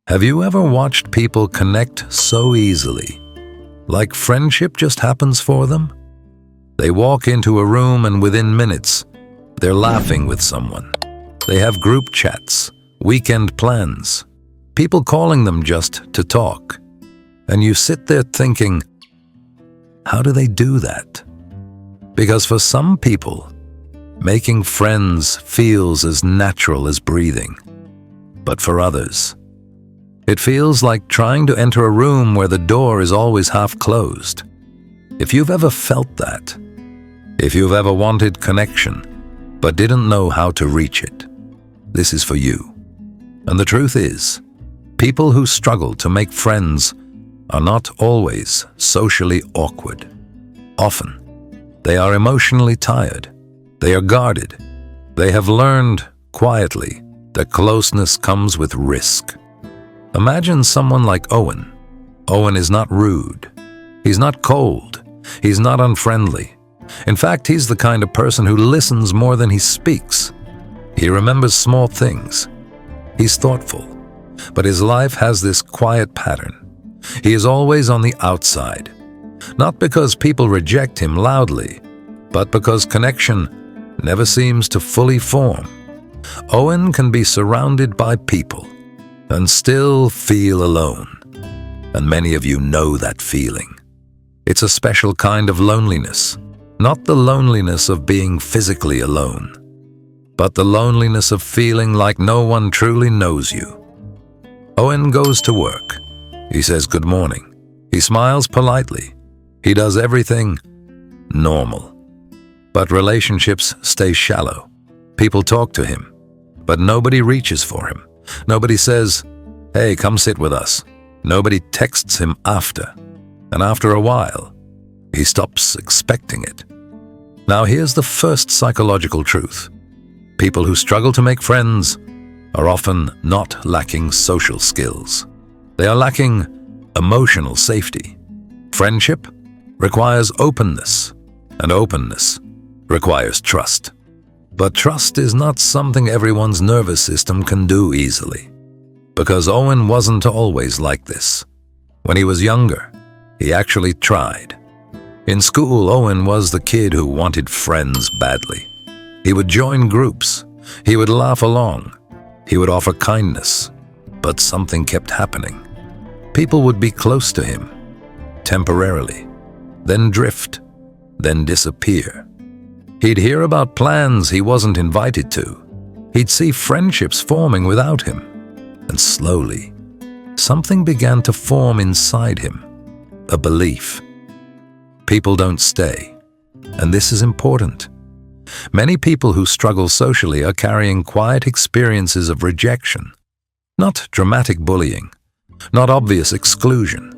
Have you ever watched people connect so easily, like friendship just happens for them? They walk into a room and within minutes, they're laughing with someone. They have group chats, weekend plans, people calling them just to talk. And you sit there thinking, how do they do that? Because for some people, making friends feels as natural as breathing. But for others, it feels like trying to enter a room where the door is always half closed. If you've ever felt that, if you've ever wanted connection, but didn't know how to reach it, this is for you. And the truth is, people who struggle to make friends are not always socially awkward. Often, they are emotionally tired. They are guarded. They have learned, quietly, that closeness comes with risk. Imagine someone like Owen. Owen is not rude. He's not cold. He's not unfriendly. In fact, he's the kind of person who listens more than he speaks. He remembers small things. He's thoughtful. But his life has this quiet pattern. He is always on the outside. Not because people reject him loudly, but because connection never seems to fully form. Owen can be surrounded by people and still feel alone. And many of you know that feeling. It's a special kind of loneliness, not the loneliness of being physically alone, but the loneliness of feeling like no one truly knows you. Owen goes to work. He says good morning. He smiles politely. He does everything normal. But relationships stay shallow. People talk to him, but nobody reaches for him. Nobody says, hey, come sit with us. Nobody texts him after. And after a while, he stops expecting it. Now here's the first psychological truth. People who struggle to make friends are often not lacking social skills. They are lacking emotional safety. Friendship requires openness, and openness requires trust. But trust is not something everyone's nervous system can do easily. Because Owen wasn't always like this. When he was younger, he actually tried. In school, Owen was the kid who wanted friends badly. He would join groups. He would laugh along. He would offer kindness. But something kept happening. People would be close to him, temporarily, then drift, then disappear. He'd hear about plans he wasn't invited to. He'd see friendships forming without him. And slowly, something began to form inside him, a belief. People don't stay, and this is important. Many people who struggle socially are carrying quiet experiences of rejection, not dramatic bullying, not obvious exclusion,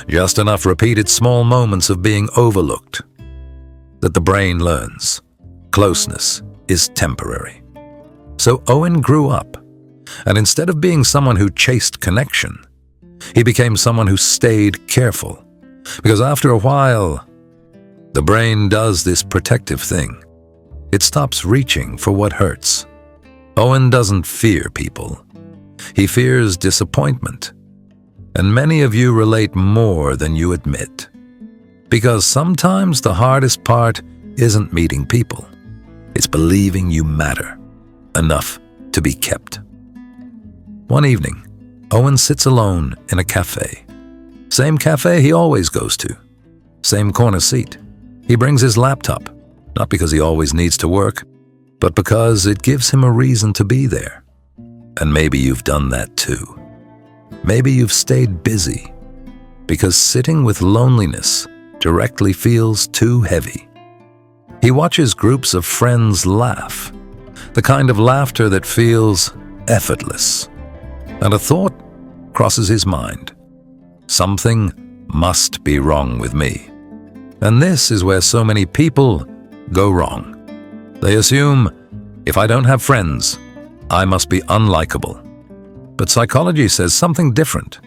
just enough repeated small moments of being overlooked that the brain learns closeness is temporary. So Owen grew up, and instead of being someone who chased connection, he became someone who stayed careful. Because after a while, the brain does this protective thing. It stops reaching for what hurts. Owen doesn't fear people. He fears disappointment. And many of you relate more than you admit. Because sometimes the hardest part isn't meeting people. It's believing you matter enough to be kept. One evening, Owen sits alone in a cafe. Same cafe he always goes to. Same corner seat. He brings his laptop, not because he always needs to work, but because it gives him a reason to be there. And maybe you've done that too. Maybe you've stayed busy because sitting with loneliness directly feels too heavy. He watches groups of friends laugh, the kind of laughter that feels effortless. And a thought crosses his mind. Something must be wrong with me. And this is where so many people go wrong. They assume, if I don't have friends, I must be unlikable. But psychology says something different.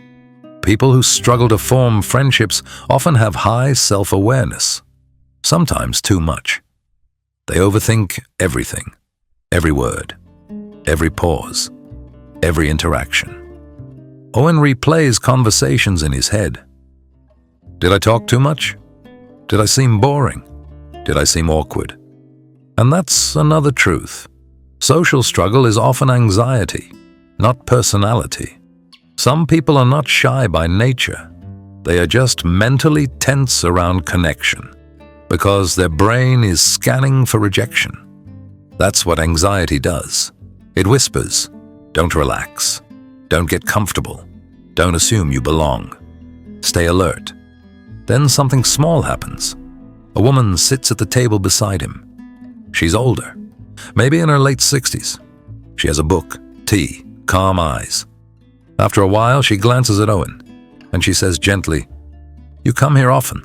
People who struggle to form friendships often have high self-awareness, sometimes too much. They overthink everything, every word, every pause, every interaction. Owen replays conversations in his head. Did I talk too much? Did I seem boring? Did I seem awkward? And that's another truth. Social struggle is often anxiety, not personality. Some people are not shy by nature. They are just mentally tense around connection because their brain is scanning for rejection. That's what anxiety does. It whispers, don't relax, don't get comfortable, don't assume you belong, stay alert. Then something small happens. A woman sits at the table beside him. She's older, maybe in her late 60s. She has a book, tea, calm eyes. After a while, she glances at Owen, and she says gently, "You come here often?"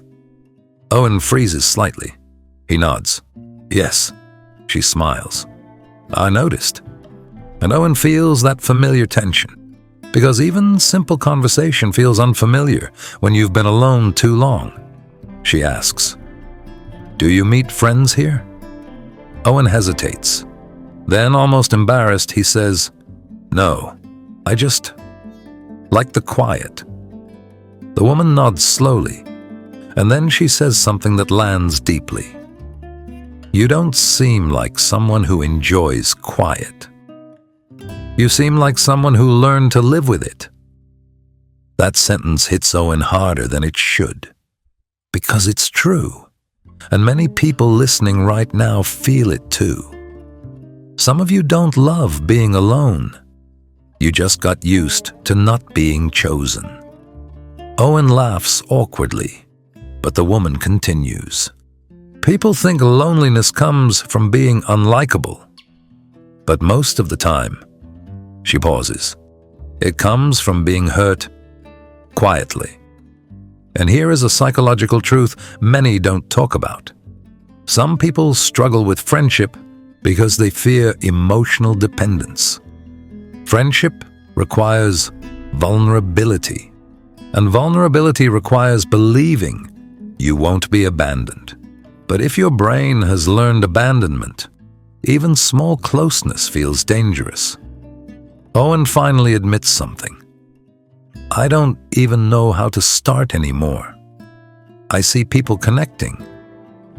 Owen freezes slightly. He nods. "Yes." She smiles. "I noticed." And Owen feels that familiar tension, because even simple conversation feels unfamiliar when you've been alone too long. She asks, "Do you meet friends here?" Owen hesitates. Then, almost embarrassed, he says, "No, I just like the quiet." The woman nods slowly, and then she says something that lands deeply. "You don't seem like someone who enjoys quiet. You seem like someone who learned to live with it." That sentence hits Owen harder than it should, because it's true, and many people listening right now feel it too. Some of you don't love being alone. You just got used to not being chosen. Owen laughs awkwardly, but the woman continues. People think loneliness comes from being unlikable, but most of the time, she pauses, it comes from being hurt quietly. And here is a psychological truth many don't talk about. Some people struggle with friendship because they fear emotional dependence. Friendship requires vulnerability, and vulnerability requires believing you won't be abandoned. But if your brain has learned abandonment, even small closeness feels dangerous. Owen finally admits something. "I don't even know how to start anymore. I see people connecting,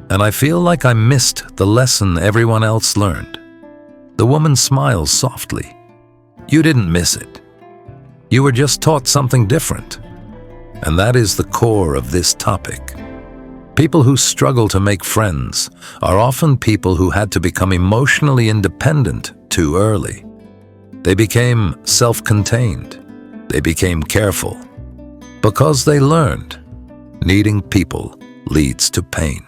and I feel like I missed the lesson everyone else learned." The woman smiles softly. "You didn't miss it. You were just taught something different." And that is the core of this topic. People who struggle to make friends are often people who had to become emotionally independent too early. They became self-contained. They became careful because they learned needing people leads to pain.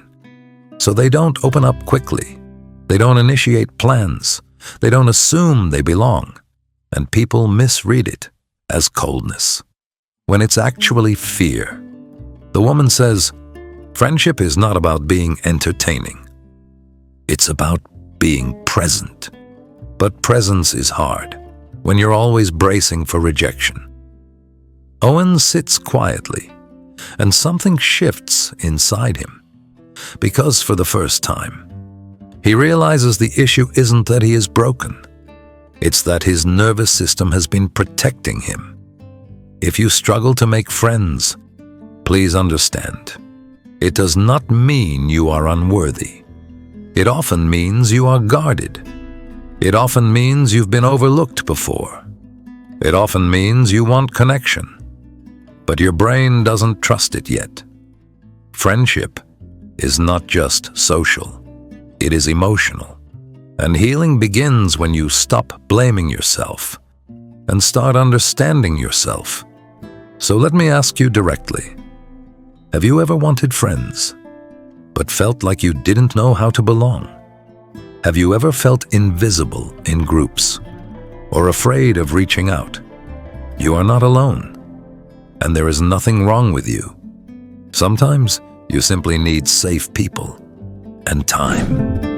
So they don't open up quickly. They don't initiate plans. They don't assume they belong. And people misread it as coldness, when it's actually fear. The woman says, friendship is not about being entertaining. It's about being present. But presence is hard when you're always bracing for rejection. Owen sits quietly, and something shifts inside him. Because for the first time, he realizes the issue isn't that he is broken. It's that his nervous system has been protecting him. If you struggle to make friends, please understand, it does not mean you are unworthy. It often means you are guarded. It often means you've been overlooked before. It often means you want connection, but your brain doesn't trust it yet. Friendship is not just social, it is emotional. And healing begins when you stop blaming yourself and start understanding yourself. So let me ask you directly, have you ever wanted friends, but felt like you didn't know how to belong? Have you ever felt invisible in groups or afraid of reaching out? You are not alone, and there is nothing wrong with you. Sometimes you simply need safe people and time.